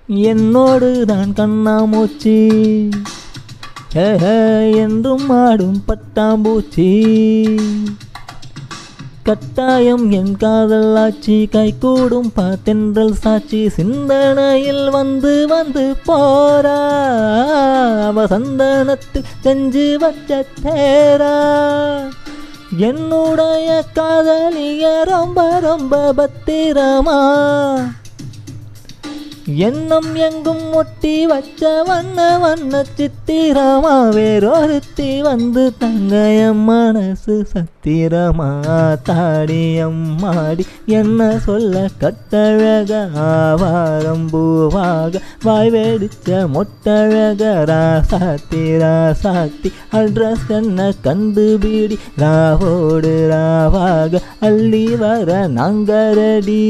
என்னோடு தான் கண்ணாமூச்சி என்றும் ஆடும் பட்டாம்பூச்சி கட்டாயம் என் காதல் ஆட்சி கைகூடும் பார்த்தென்றல் சாட்சி சிந்தனையில் வந்து வந்து போரா அவ சந்தனத்தில் செஞ்சு வச்ச தேரா என்னுடைய காதலிய ரொம்ப ரொம்ப பத்திரமா எண்ணம் எங்கும் ஒட்டி வச்ச வண்ண வண்ண சித்திரமா வேறொருத்தி வந்து தங்கையம் மனசு சத்திரமா தாடியம்மாடி என்ன சொல்ல கட்டழக ஆவாரம் பூவாக வாய் வெடிச்ச மொட்டழக ராசாத்தி ராசாத்தி அட்ரஸ் என்ன கண்டுபிடி ராவோடு ராவாக அள்ளி வர நாங்க ரெடி.